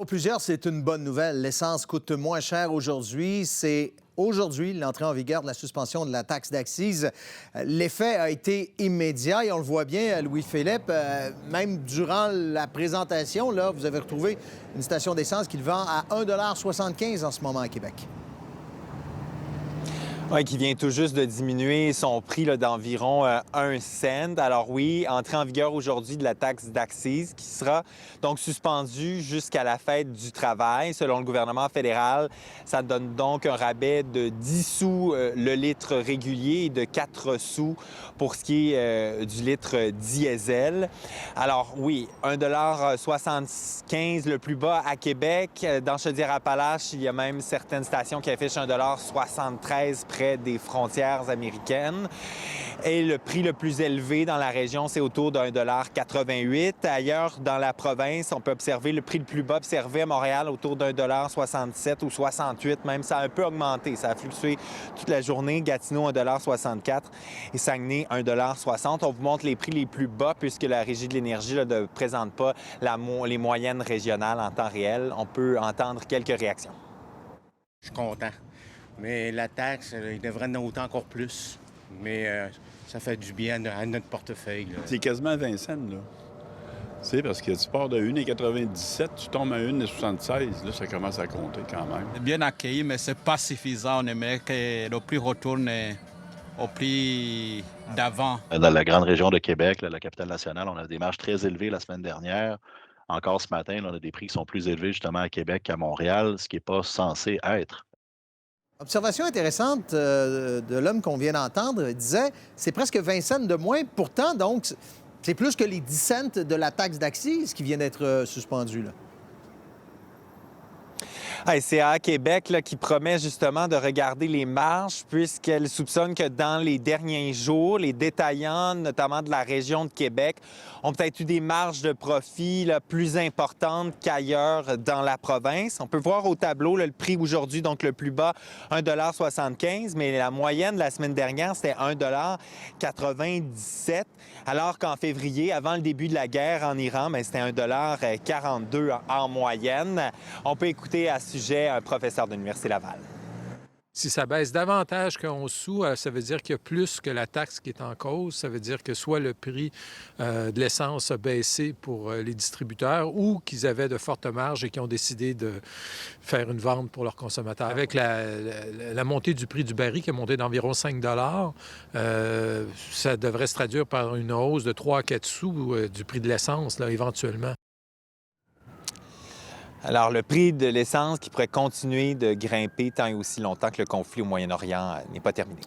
Pour plusieurs, c'est une bonne nouvelle. L'essence coûte moins cher aujourd'hui. C'est aujourd'hui l'entrée en vigueur de la suspension de la taxe d'accise. L'effet a été immédiat et on le voit bien, Louis-Philippe. Même durant la présentation, là, vous avez retrouvé une station d'essence qui le vend à 1,75 $ en ce moment à Québec. Oui, qui vient tout juste de diminuer son prix d'environ 1 cent. Alors oui, entrée en vigueur aujourd'hui de la taxe d'accise qui sera donc suspendue jusqu'à la fête du travail. Selon le gouvernement fédéral, ça donne donc un rabais de 10 sous le litre régulier et de 4 sous pour ce qui est du litre diesel. Alors oui, 1,75 $ le plus bas à Québec. Dans Chaudière-Appalaches, il y a même certaines stations qui affichent 1,73 $ près des frontières américaines. Et le prix le plus élevé dans la région, c'est autour de 1,88 $. Ailleurs, dans la province, on peut observer le prix le plus bas observé à Montréal autour d'1,67 $ ou 68 même. Ça a un peu augmenté. Ça a fluctué toute la journée. Gatineau, 1,64 $ et Saguenay, 1,60 $. On vous montre les prix les plus bas puisque la Régie de l'énergie ne présente pas les moyennes régionales en temps réel. On peut entendre quelques réactions. Je suis content. Mais la taxe, il devrait en ôter encore plus. Mais ça fait du bien à notre portefeuille. C'est quasiment 20 cents, là. Tu sais, parce que tu pars de 1,97, tu tombes à 1,76. Là, ça commence à compter quand même. Bien accueilli, mais c'est pas suffisant. On aimerait que le prix retourne au prix d'avant. Dans la grande région de Québec, la capitale nationale, on a des marges très élevées la semaine dernière. Encore ce matin, là, on a des prix qui sont plus élevés justement à Québec qu'à Montréal, ce qui n'est pas censé être. Observation intéressante de l'homme qu'on vient d'entendre. Il disait, c'est presque 20 cents de moins. Pourtant, donc, c'est plus que les 10 cents de la taxe d'accise qui vient d'être suspendue, là. C'est Québec qui promet justement de regarder les marges puisqu'elle soupçonne que dans les derniers jours, les détaillants, notamment de la région de Québec, ont peut-être eu des marges de profit plus importantes qu'ailleurs dans la province. On peut voir au tableau le prix aujourd'hui, donc le plus bas, 1,75 $, mais la moyenne la semaine dernière, c'était 1,97 $, alors qu'en février, avant le début de la guerre en Iran, c'était 1,42 $ en moyenne. On peut écouter à ce sujet un professeur de l'Université Laval. Si ça baisse davantage qu'11 sous, ça veut dire qu'il y a plus que la taxe qui est en cause. Ça veut dire que soit le prix de l'essence a baissé pour les distributeurs ou qu'ils avaient de fortes marges et qu'ils ont décidé de faire une vente pour leurs consommateurs. Avec la montée du prix du baril qui est monté d'environ 5 $, ça devrait se traduire par une hausse de 3 à 4 sous du prix de l'essence, là, éventuellement. Alors, le prix de l'essence qui pourrait continuer de grimper tant et aussi longtemps que le conflit au Moyen-Orient n'est pas terminé.